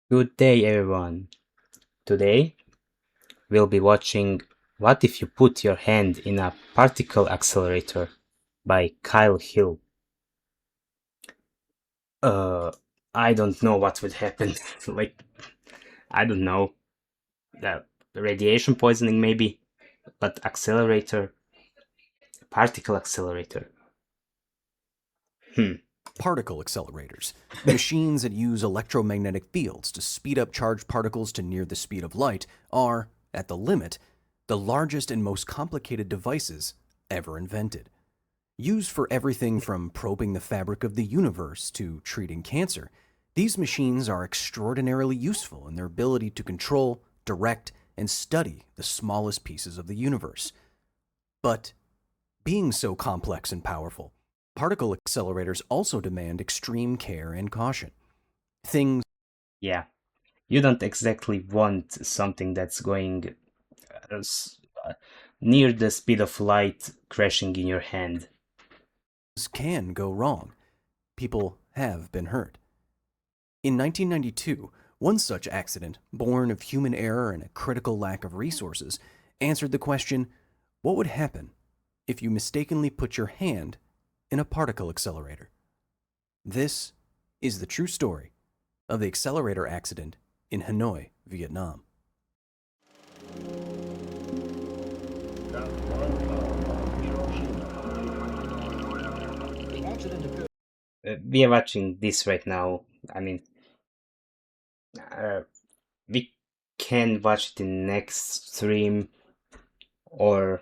Good day, everyone. Today, we'll be watching What If You Put Your Hand in a Particle Accelerator by Kyle Hill. Uh, I don't know what would happen. like, I don't know. The radiation poisoning, maybe, but accelerator, particle accelerator. Hmm. Particle accelerators, machines that use electromagnetic fields to speed up charged particles to near the speed of light, are, at the limit, the largest and most complicated devices ever invented. Used for everything from probing the fabric of the universe to treating cancer, these machines are extraordinarily useful in their ability to control, direct, and study the smallest pieces of the universe. But being so complex and powerful, particle accelerators also demand extreme care and caution. Things Yeah, you don't exactly want something that's going uh, s- uh, near the speed of light crashing in your hand. can go wrong. People have been hurt. In 1992, one such accident, born of human error and a critical lack of resources, answered the question, what would happen if you mistakenly put your hand in a particle accelerator? This is the true story of the accelerator accident in Hanoi, Vietnam. We are watching this right now. I mean, uh, we can watch the next stream or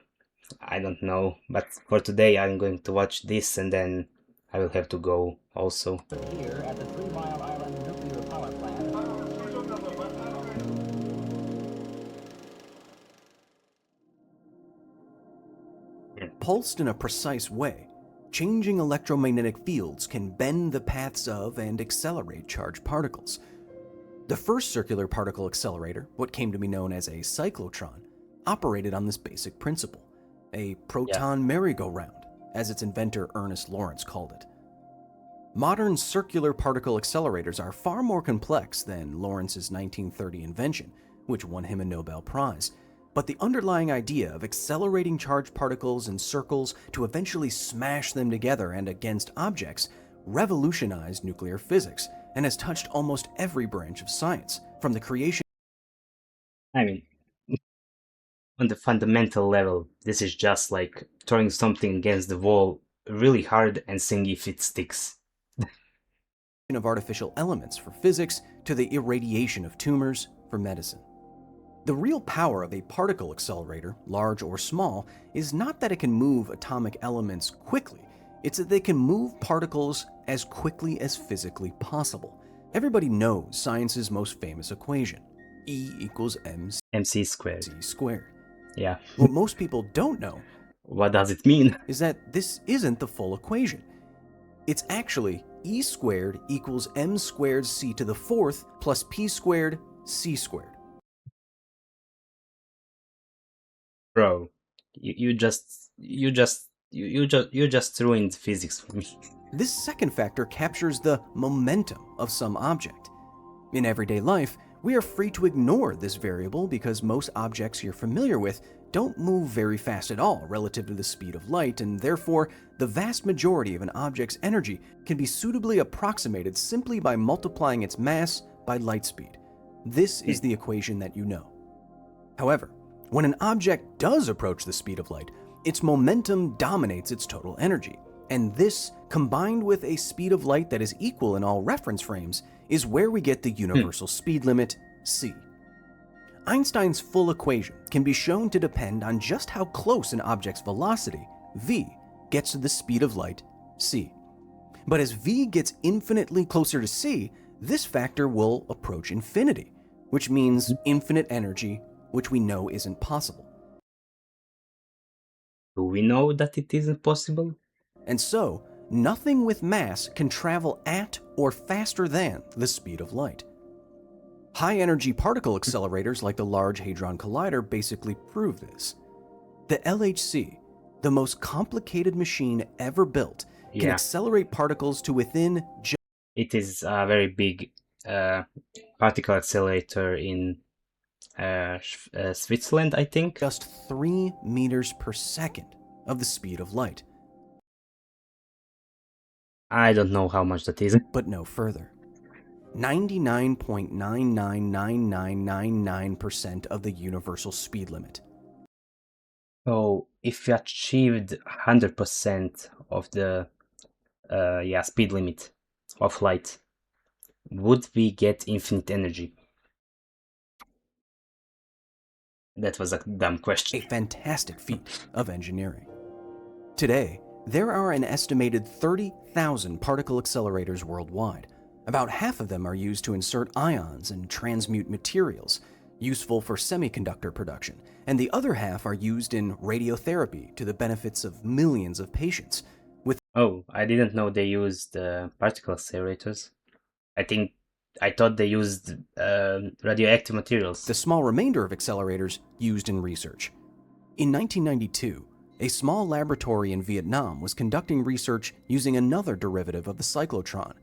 I don't know. But for today, I'm going to watch this and then I will have to go also. Here at the 3 Mile Island nuclear power plant. Pulsed in a precise way, changing electromagnetic fields can bend the paths of and accelerate charged particles. The first circular particle accelerator, what came to be known as a cyclotron, operated on this basic principle, a Yeah. proton merry-go-round, as its inventor Ernest Lawrence called it. Modern circular particle accelerators are far more complex than Lawrence's 1930 invention, which won him a Nobel Prize. But the underlying idea of accelerating charged particles in circles to eventually smash them together and against objects revolutionized nuclear physics and has touched almost every branch of science, from the creation I mean, on the fundamental level, this is just like throwing something against the wall really hard and seeing if it sticks. of artificial elements for physics to the irradiation of tumors for medicine. The real power of a particle accelerator, large or small, is not that it can move atomic elements quickly, it's that they can move particles as quickly as physically possible. Everybody knows science's most famous equation, E equals mc MC squared. squared. Yeah. What most people don't know What does it mean? is that this isn't the full equation. It's actually E squared equals m squared c to the fourth plus p squared c squared. Bro, you just ruined physics for me. This second factor captures the momentum of some object. In everyday life, we are free to ignore this variable because most objects you're familiar with don't move very fast at all relative to the speed of light, and therefore, the vast majority of an object's energy can be suitably approximated simply by multiplying its mass by light speed. This is the equation that you know. However, when an object does approach the speed of light, its momentum dominates its total energy. And this, combined with a speed of light that is equal in all reference frames, is where we get the universal speed limit, c. Einstein's full equation can be shown to depend on just how close an object's velocity, v, gets to the speed of light, c. But as v gets infinitely closer to c, this factor will approach infinity, which means infinite energy, which we know isn't possible. Do we know that it isn't possible? And so, nothing with mass can travel at or faster than the speed of light. High-energy particle accelerators like the Large Hadron Collider basically prove this. The LHC, the most complicated machine ever built, can Yeah, accelerate particles to within just it is a very big uh, particle accelerator in Switzerland, I think. Just 3 meters per second of the speed of light, I don't know how much that is. but no further. 99.999999% of the universal speed limit. So if we achieved 100% of the speed limit of light, would we get infinite energy? That was a dumb A question. fantastic feat of engineering. Today, there are an estimated 30,000 particle accelerators worldwide. About half of them are used to insert ions and transmute materials, useful for semiconductor production, and the other half are used in radiotherapy to the benefits of millions of patients. Oh, I didn't know they used particle accelerators. I thought they used radioactive materials. The small remainder of accelerators used in research. In 1992, a small laboratory in Vietnam was conducting research using another derivative of the cyclotron,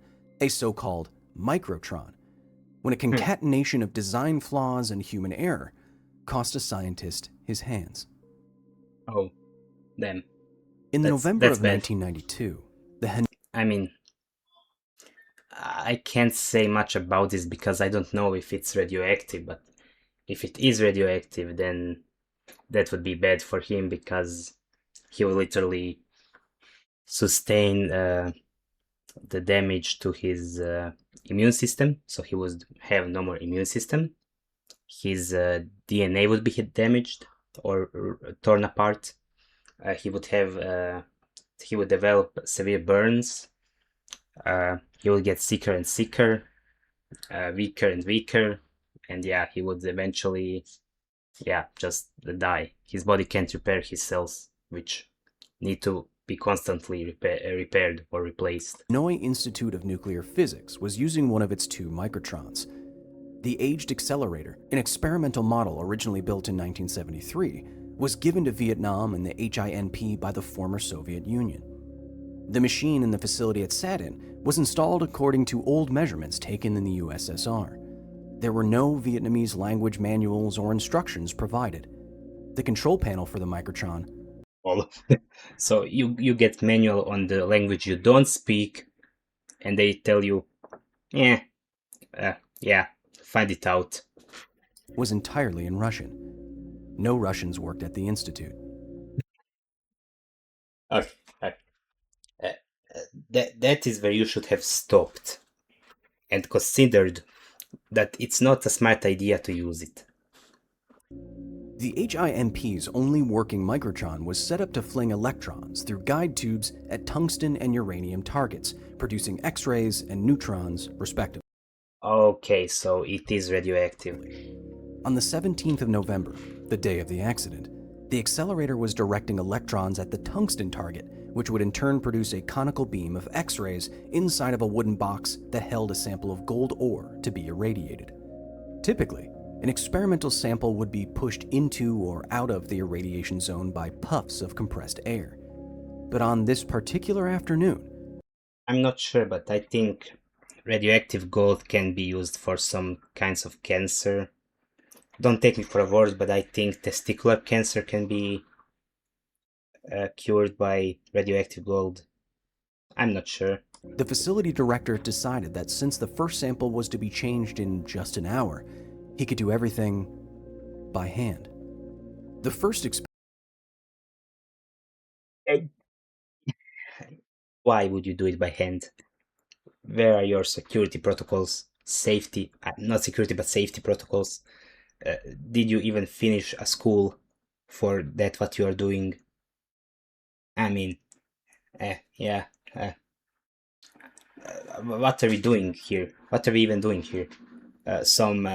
a so-called microtron, when a concatenation of design flaws and human error cost a scientist his hands. Oh, damn. In November that's of bad. 1992, the Hanoi I mean, I can't say much about this because I don't know if it's radioactive, but if it is radioactive, then that would be bad for him because he will literally sustain the damage to his immune system, so he would have no more immune system. His DNA would be damaged or torn apart. He would develop severe burns. He would get sicker and sicker, weaker and weaker, and yeah, he would eventually, just die. His body can't repair his cells, which need to be constantly repaired or replaced. Hanoi Institute of Nuclear Physics was using one of its 2 microtrons. The aged accelerator, an experimental model originally built in 1973, was given to Vietnam and the HINP by the former Soviet Union. The machine in the facility it sat in was installed according to old measurements taken in the USSR. There were no Vietnamese language manuals or instructions provided. The control panel for the microtron. So you get manual on the language you don't speak, and they tell you, find it out. Was entirely in Russian. No Russians worked at the institute. Okay. That is where you should have stopped and considered that it's not a smart idea to use it. The HIMP's only working microtron was set up to fling electrons through guide tubes at tungsten and uranium targets, producing X-rays and neutrons, respectively. Okay, so it is radioactive. On the 17th of November, the day of the accident, the accelerator was directing electrons at the tungsten target, which would in turn produce a conical beam of X-rays inside of a wooden box that held a sample of gold ore to be irradiated. Typically, an experimental sample would be pushed into or out of the irradiation zone by puffs of compressed air. But on this particular afternoon, I'm not sure, but I think radioactive gold can be used for some kinds of cancer. Don't take me for a word, but I think testicular cancer can be cured by radioactive gold. I'm not sure. the facility director decided that since the first sample was to be changed in just an hour, he could do everything by hand. The first Why would you do it by hand? Where are your security protocols? Safety, not security, but safety protocols. Did you even finish a school for that, what you are doing? I mean, what are we doing here? What are we even doing here? Some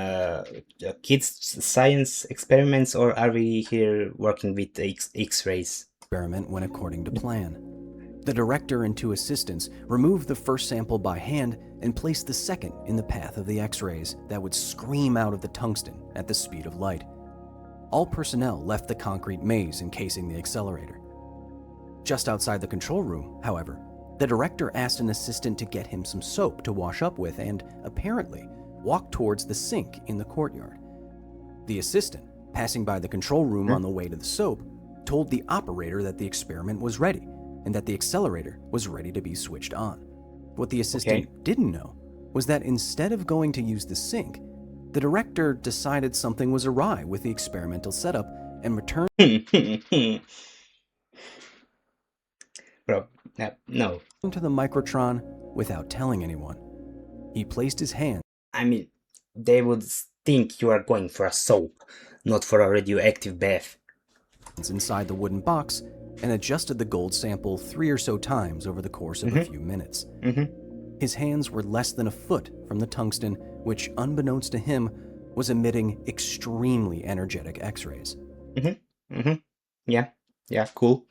kids' science experiments, or are we here working with X-rays? experiment went according to plan. The director and 2 assistants removed the first sample by hand and placed the second in the path of the X-rays that would scream out of the tungsten at the speed of light. All personnel left the concrete maze encasing the accelerator. Just outside the control room, however, the director asked an assistant to get him some soap to wash up with and, apparently, walked towards the sink in the courtyard. The assistant, passing by the control room on the way to the soap, told the operator that the experiment was ready and that the accelerator was ready to be switched on. What the assistant didn't know was that instead of going to use the sink, the director decided something was awry with the experimental setup and returned Bro, no. to the microtron without telling anyone. He placed his hand I mean, they would think you are going for a soap, not for a radioactive bath. inside the wooden box and adjusted the gold sample 3 or so times over the course of a few minutes. His hands were less than a foot from the tungsten, which, unbeknownst to him, was emitting extremely energetic X-rays. Yeah, cool.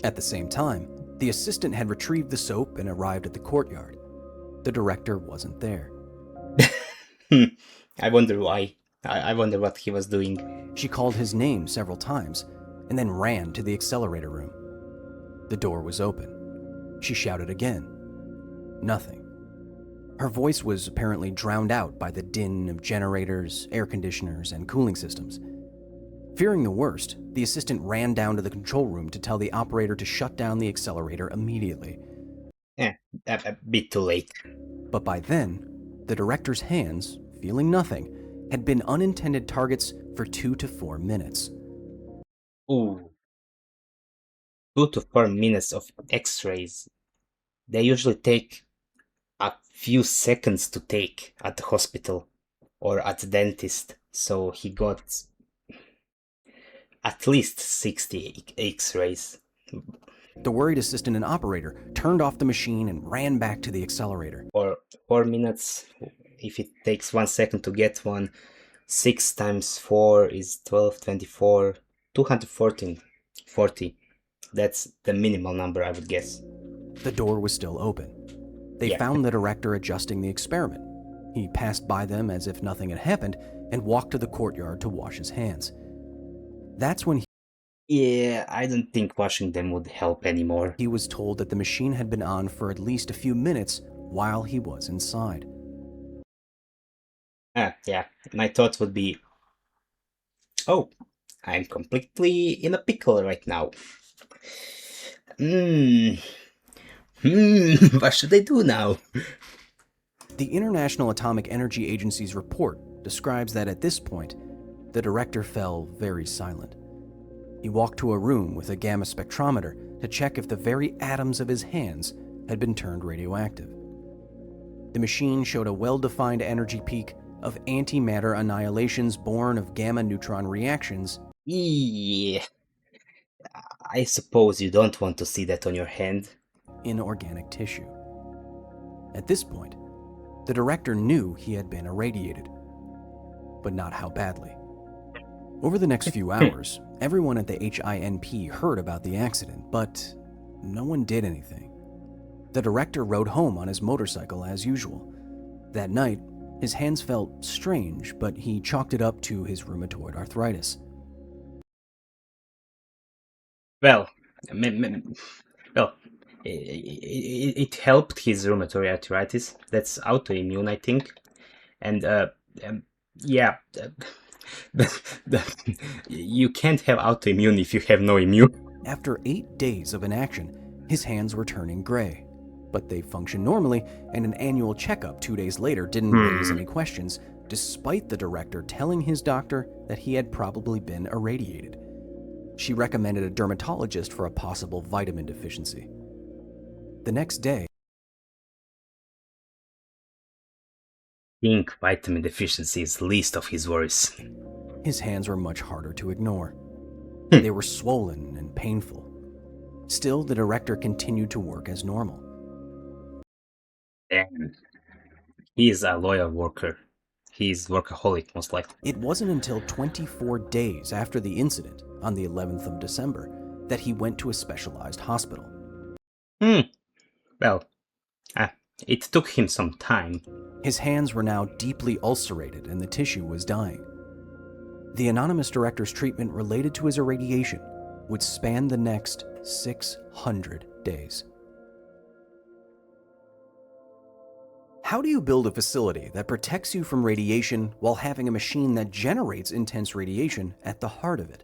At the same time, the assistant had retrieved the soap and arrived at the courtyard. The director wasn't there. I wonder why. I wonder what he was doing. She called his name several times and then ran to the accelerator room. The door was open. She shouted again. Nothing. Her voice was apparently drowned out by the din of generators, air conditioners, and cooling systems. Fearing the worst, the assistant ran down to the control room to tell the operator to shut down the accelerator immediately. A bit too late. But by then, the director's hands, feeling nothing, had been unintended targets for 2 to 4 minutes. Ooh. 2 to 4 minutes of X-rays. They usually take a few seconds to take at the hospital or at the dentist, so he got at least 60 X-rays. The worried assistant and operator turned off the machine and ran back to the accelerator. Or 4 minutes, if it takes 1 second to get one, 6 times 4 is 12, 24, 214, 40. That's the minimal number, I would guess. The door was still open. They found the director adjusting the experiment. He passed by them as if nothing had happened and walked to the courtyard to wash his hands. That's when Yeah, I don't think washing them would help anymore. he was told that the machine had been on for at least a few minutes while he was inside. Yeah, my thoughts would be, oh, I'm completely in a pickle right now. What should I do now? The International Atomic Energy Agency's report describes that at this point, the director fell very silent. He walked to a room with a gamma spectrometer to check if the very atoms of his hands had been turned radioactive. The machine showed a well-defined energy peak of antimatter annihilations born of gamma neutron reactions Yeah, I suppose you don't want to see that on your hand. in organic tissue. At this point, the director knew he had been irradiated, but not how badly. Over the next few hours, everyone at the HINP heard about the accident, but no one did anything. The director rode home on his motorcycle as usual. That night, his hands felt strange, but he chalked it up to his rheumatoid arthritis. Well, it helped his rheumatoid arthritis. That's autoimmune, I think. And yeah, you can't have autoimmune if you have no immune. After 8 days of inaction, his hands were turning gray, but they functioned normally, and an annual checkup 2 days later didn't raise any questions, despite the director telling his doctor that he had probably been irradiated. She recommended a dermatologist for a possible vitamin deficiency. The next day, I think vitamin deficiency is least of his worries. his hands were much harder to ignore. They were swollen and painful. Still, the director continued to work as normal. And he is a loyal worker. He's workaholic, most likely. It wasn't until 24 days after the incident, on the 11th of December, that he went to a specialized hospital. Well, it took him some time. His hands were now deeply ulcerated and the tissue was dying. The anonymous director's treatment related to his irradiation would span the next 600 days. How do you build a facility that protects you from radiation while having a machine that generates intense radiation at the heart of it?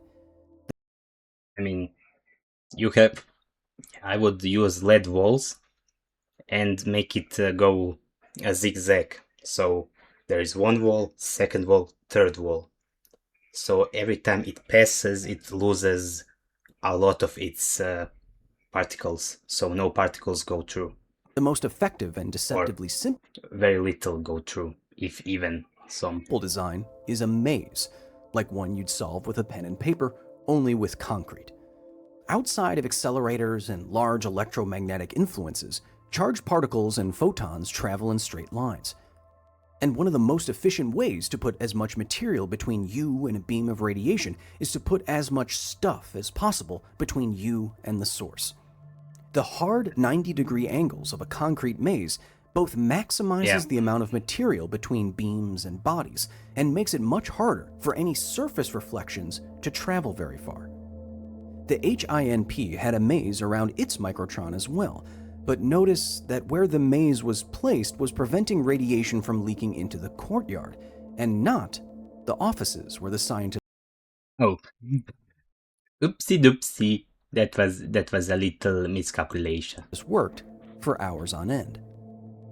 I mean, you have. I would use LED walls and make it go a zigzag. So there is one wall, second wall, third wall. So every time it passes, it loses a lot of its particles. So no particles go through, The most effective and or deceptively simple very little go through, if even some. design is a maze, like one you'd solve with a pen and paper, only with concrete. Outside of accelerators and large electromagnetic influences, charged particles and photons travel in straight lines. And one of the most efficient ways to put as much material between you and a beam of radiation is to put as much stuff as possible between you and the source. The hard 90-degree angles of a concrete maze both maximizes the amount of material between beams and bodies and makes it much harder for any surface reflections to travel very far. The HINP had a maze around its microtron as well, but notice that where the maze was placed was preventing radiation from leaking into the courtyard, and not the offices where the scientists Oh, oopsie doopsie. That was a little miscalculation. worked for hours on end.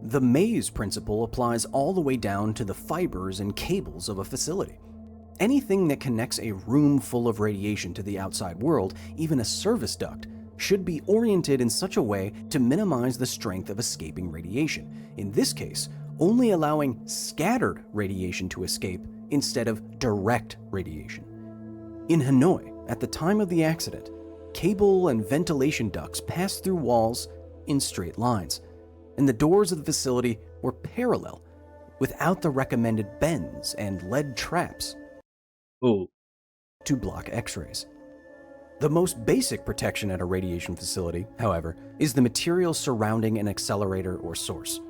The maze principle applies all the way down to the fibers and cables of a facility. Anything that connects a room full of radiation to the outside world, even a service duct, should be oriented in such a way to minimize the strength of escaping radiation. In this case, only allowing scattered radiation to escape instead of direct radiation. In Hanoi, at the time of the accident, cable and ventilation ducts passed through walls in straight lines, and the doors of the facility were parallel, without the recommended bends and lead traps Oh, to block X-rays. The most basic protection at a radiation facility, however, is the material surrounding an accelerator or source.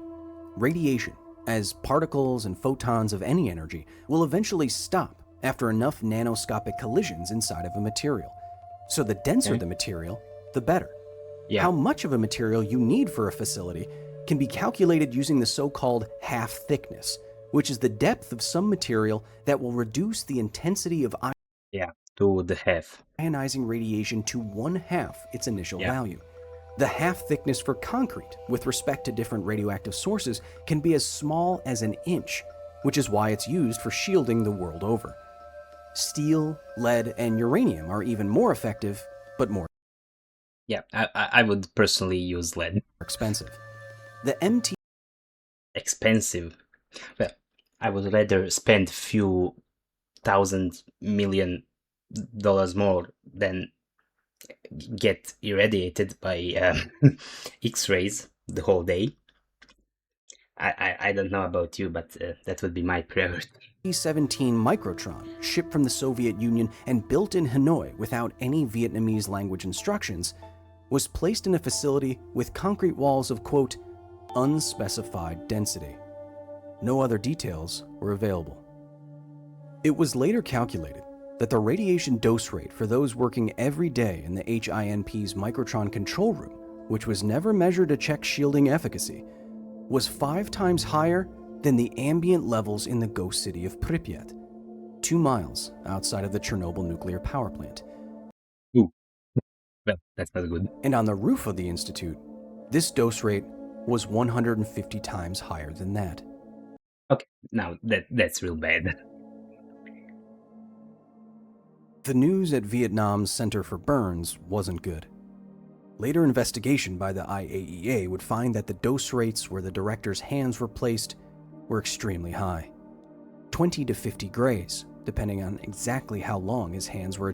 Radiation, as particles and photons of any energy, will eventually stop after enough nanoscopic collisions inside of a material. So the denser the material, the better. How much of a material you need for a facility can be calculated using the so-called half thickness, which is the depth of some material that will reduce the intensity of to the half. ionizing radiation to 1/2 its initial value. The half thickness for concrete, with respect to different radioactive sources, can be as small as an inch, which is why it's used for shielding the world over. Steel, lead, and uranium are even more effective, but more Yeah, I would personally use lead. expensive. The MT Expensive. Well, I would rather spend few $1,000 million more than get irradiated by X-rays the whole day. I don't know about you, but that would be my priority. T-17 microtron, shipped from the Soviet Union and built in Hanoi without any Vietnamese language instructions, was placed in a facility with concrete walls of, quote, unspecified density. No other details were available. It was later calculated that the radiation dose rate for those working every day in the HINP's microtron control room, which was never measured to check shielding efficacy, was 5 times higher than the ambient levels in the ghost city of Pripyat, 2 miles outside of the Chernobyl nuclear power plant. Ooh, well, that's not good. And on the roof of the institute, this dose rate was 150 times higher than that. Okay, now that's real bad. The news at Vietnam's Center for Burns wasn't good. Later investigation by the IAEA would find that the dose rates where the director's hands were placed were extremely high. 20 to 50 grays, depending on exactly how long his hands were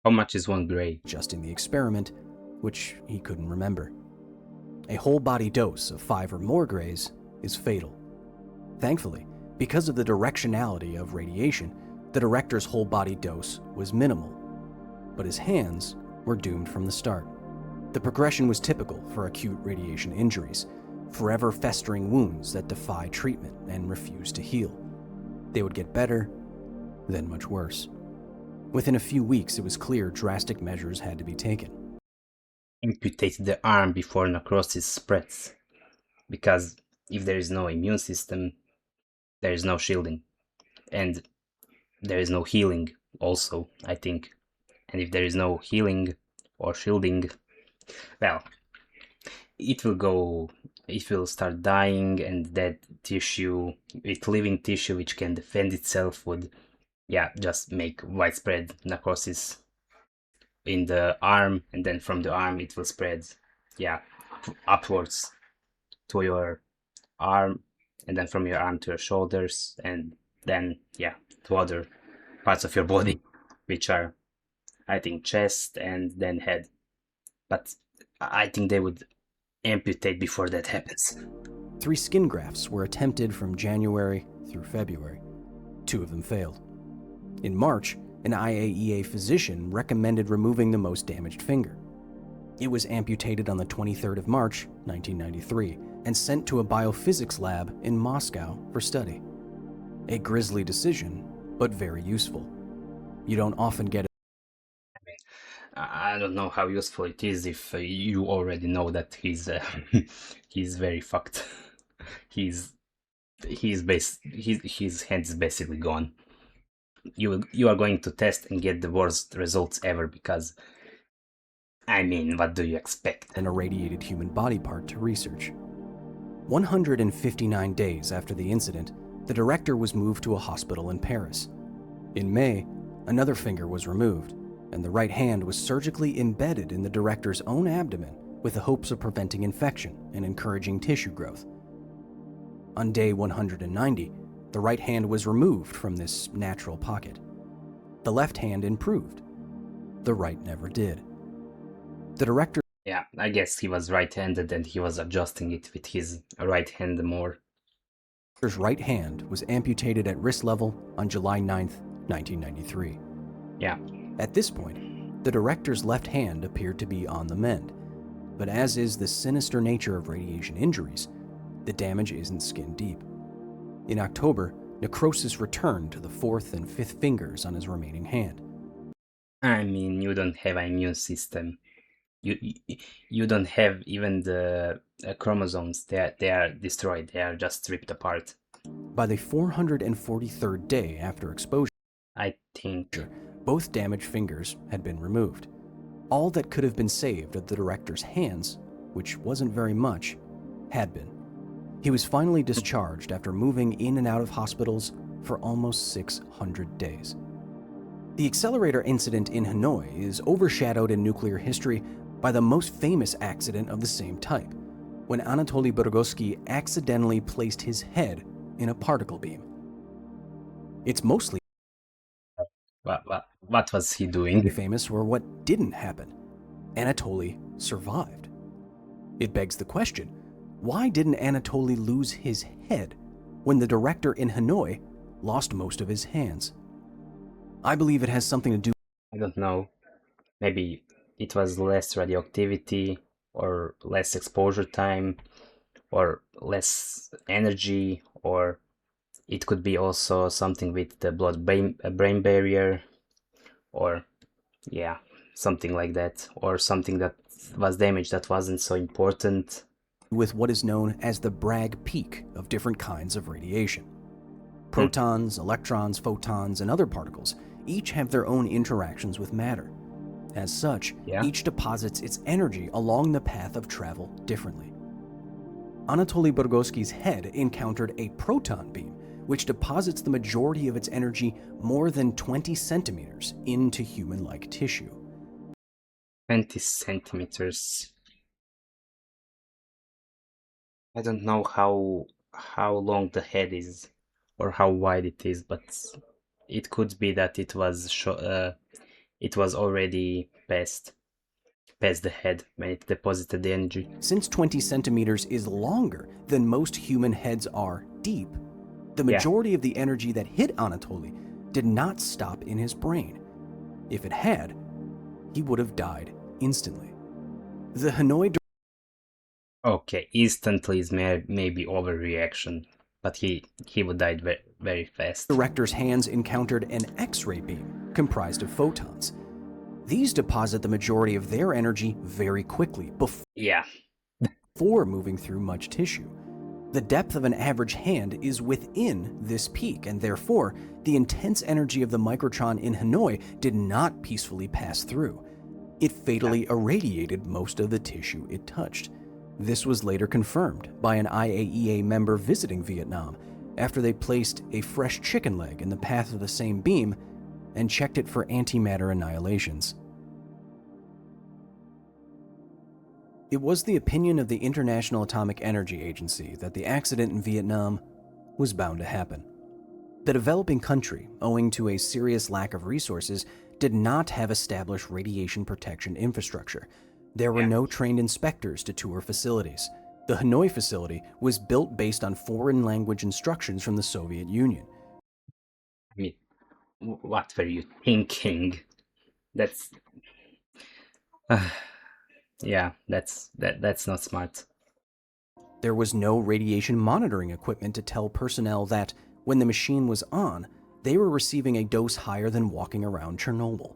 How much is 1 gray? adjusting the experiment, which he couldn't remember. A whole body dose of 5 or more grays is fatal. Thankfully, because of the directionality of radiation, the director's whole body dose was minimal, but his hands were doomed from the start. The progression was typical for acute radiation injuries, forever festering wounds that defy treatment and refuse to heal. They would get better, then much worse. Within a few weeks, it was clear drastic measures had to be taken. Amputate the arm before necrosis spreads, because if there is no immune system, there is no shielding, and there is no healing also, I think. And if there is no healing or shielding, well, it will start dying, and that tissue, with living tissue which can defend itself, would, yeah, just make widespread necrosis in the arm, and then from the arm it will spread, yeah, upwards to your arm, and then from your arm to your shoulders, and then, yeah, to other parts of your body, which are, I think, chest and then head. But I think they would amputate before that happens. 3 skin grafts were attempted from January through February. 2 of them failed. In March, an IAEA physician recommended removing the most damaged finger. It was amputated on the 23rd of March, 1993, and sent to a biophysics lab in Moscow for study. A grisly decision, but very useful. You don't often get I don't know how useful it is if you already know that he's he's very fucked. His hand is basically gone. You are going to test and get the worst results ever, because, I mean, what do you expect? an irradiated human body part to research. 159 days after the incident, the director was moved to a hospital in Paris. In May, another finger was removed, and the right hand was surgically embedded in the director's own abdomen with the hopes of preventing infection and encouraging tissue growth. On day 190, the right hand was removed from this natural pocket. The left hand improved. The right never did. The director Yeah, I guess he was right-handed and he was adjusting it with his right hand more. His right hand was amputated at wrist level on July 9th, 1993. Yeah. At this point, the director's left hand appeared to be on the mend, but as is the sinister nature of radiation injuries, the damage isn't skin deep. In October, necrosis returned to the fourth and fifth fingers on his remaining hand. I mean, you don't have an immune system. You don't have even the chromosomes. They are destroyed. They are just ripped apart. By the 443rd day after exposure, I think. both damaged fingers had been removed. All that could have been saved of the director's hands, which wasn't very much, had been. He was finally discharged after moving in and out of hospitals for almost 600 days. The Accelerator incident in Hanoi is overshadowed in nuclear history by the most famous accident of the same type, when Anatoly Burgoski accidentally placed his head in a particle beam. It's mostly What was he doing? famous for what didn't happen. Anatoly survived. It begs the question, why didn't Anatoly lose his head when the director in Hanoi lost most of his hands? I believe it has something to do I don't know. Maybe it was less radioactivity, or less exposure time, or less energy, or it could be also something with the blood-brain barrier, or, yeah, something like that, or something that was damaged that wasn't so important. with what is known as the Bragg peak of different kinds of radiation. Protons, electrons, photons, and other particles each have their own interactions with matter. As such, Yeah. each deposits its energy along the path of travel differently. Anatoly Burgoski's head encountered a proton beam, which deposits the majority of its energy more than 20 centimeters into human-like tissue. 20 centimeters. I don't know how long the head is, or how wide it is, but it could be that it was already past the head when it deposited the energy. Since 20 centimeters is longer than most human heads are deep, the Yeah. majority of the energy that hit Anatoly did not stop in his brain. If it had, he would have died instantly. The Hanoi Okay, instantly is maybe overreaction, but he would die very fast. director's hands encountered an X-ray beam comprised of photons. These deposit the majority of their energy very quickly Yeah, before moving through much tissue. The depth of an average hand is within this peak, and therefore, the intense energy of the microtron in Hanoi did not peacefully pass through. It fatally irradiated most of the tissue it touched. This was later confirmed by an IAEA member visiting Vietnam after they placed a fresh chicken leg in the path of the same beam and checked it for antimatter annihilations. It was the opinion of the International Atomic Energy Agency that the accident in Vietnam was bound to happen. The developing country, owing to a serious lack of resources, did not have established radiation protection infrastructure. There were no trained inspectors to tour facilities. The Hanoi facility was built based on foreign language instructions from the Soviet Union. I mean, what were you thinking? That's yeah, that's not smart. There was no radiation monitoring equipment to tell personnel that, when the machine was on, they were receiving a dose higher than walking around Chernobyl.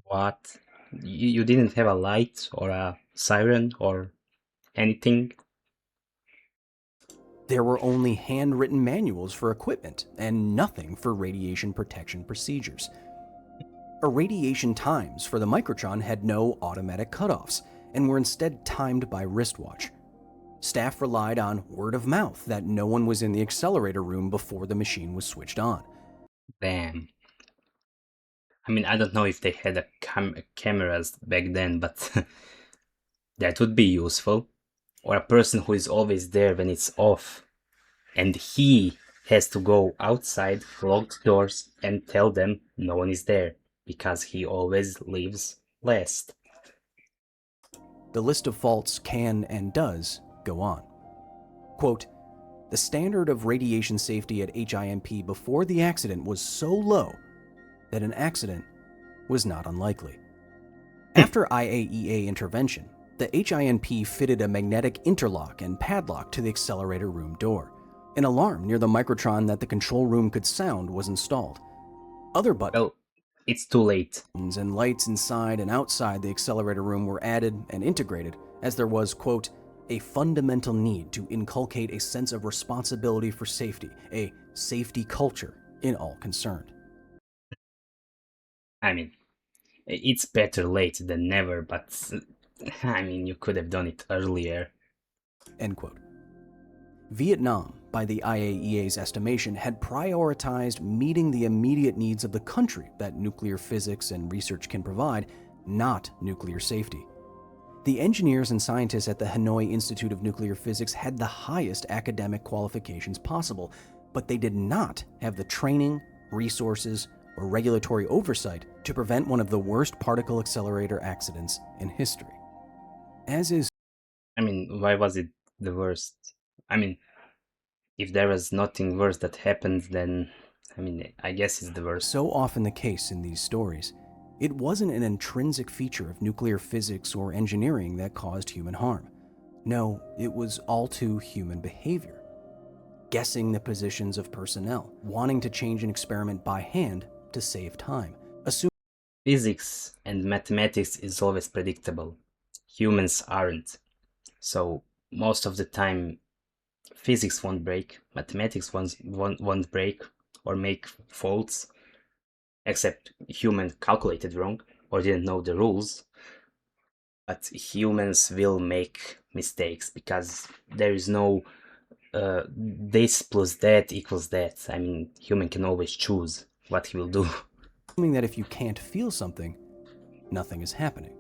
What? You didn't have a light or a siren or anything? There were only handwritten manuals for equipment and nothing for radiation protection procedures. Irradiation times for the microtron had no automatic cutoffs and were instead timed by wristwatch. Staff relied on word of mouth that no one was in the accelerator room before the machine was switched on. Damn. I mean, I don't know if they had a cameras back then, but that would be useful. Or a person who is always there when it's off, and he has to go outside, lock the doors, and tell them no one is there, because he always leaves last. The list of faults can and does go on. Quote, the standard of radiation safety at HIMP before the accident was so low that an accident was not unlikely. After IAEA intervention, the HIMP fitted a magnetic interlock and padlock to the accelerator room door. An alarm near the microtron that the control room could sound was installed. Other buttons Well, it's too late. and lights inside and outside the accelerator room were added and integrated as there was, quote, a fundamental need to inculcate a sense of responsibility for safety, a safety culture in all concerned. I mean, it's better late than never, but I mean, you could have done it earlier. End quote. Vietnam, by the IAEA's estimation, had prioritized meeting the immediate needs of the country that nuclear physics and research can provide, not nuclear safety. The engineers and scientists at the Hanoi Institute of Nuclear Physics had the highest academic qualifications possible, but they did not have the training, resources, or regulatory oversight to prevent one of the worst particle accelerator accidents in history. As is I mean, why was it the worst? I mean, if there was nothing worse that happened, then, I mean, I guess it's the worst. so often the case in these stories, it wasn't an intrinsic feature of nuclear physics or engineering that caused human harm. No, it was all too human behavior. Guessing the positions of personnel, wanting to change an experiment by hand to save time, assuming Physics and mathematics is always predictable. Humans aren't. So, most of the time, physics won't break, mathematics won't break or make faults, except human calculated wrong or didn't know the rules. But humans will make mistakes because there is no this plus that equals that. I mean, human can always choose what he will do. that if you can't feel something, nothing is happening.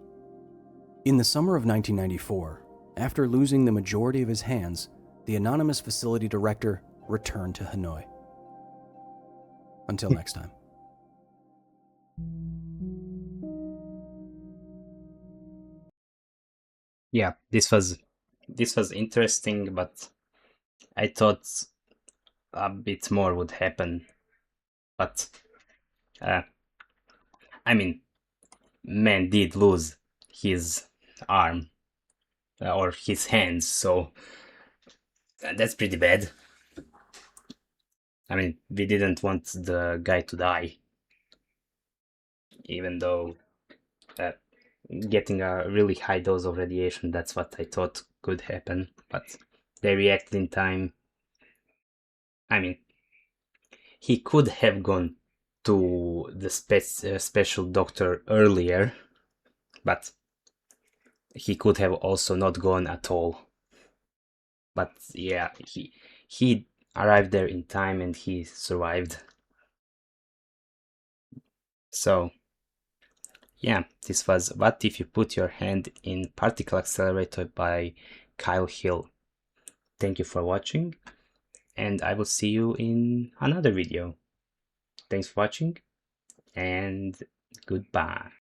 In the summer of 1994, after losing the majority of his hands, the anonymous facility director returned to Hanoi. Until next time. Yeah, this was interesting, but I thought a bit more would happen. But I mean, man did lose his arm or his hands, so that's pretty bad. I mean, we didn't want the guy to die, even though getting a really high dose of radiation, that's what I thought could happen, but they reacted in time. I mean, he could have gone to the special doctor earlier, but he could have also not gone at all. But yeah, he arrived there in time and he survived. So yeah, this was What If You Put Your Hand in Particle Accelerator by Kyle Hill. Thank you for watching, and I will see you in another video. Thanks for watching, and goodbye.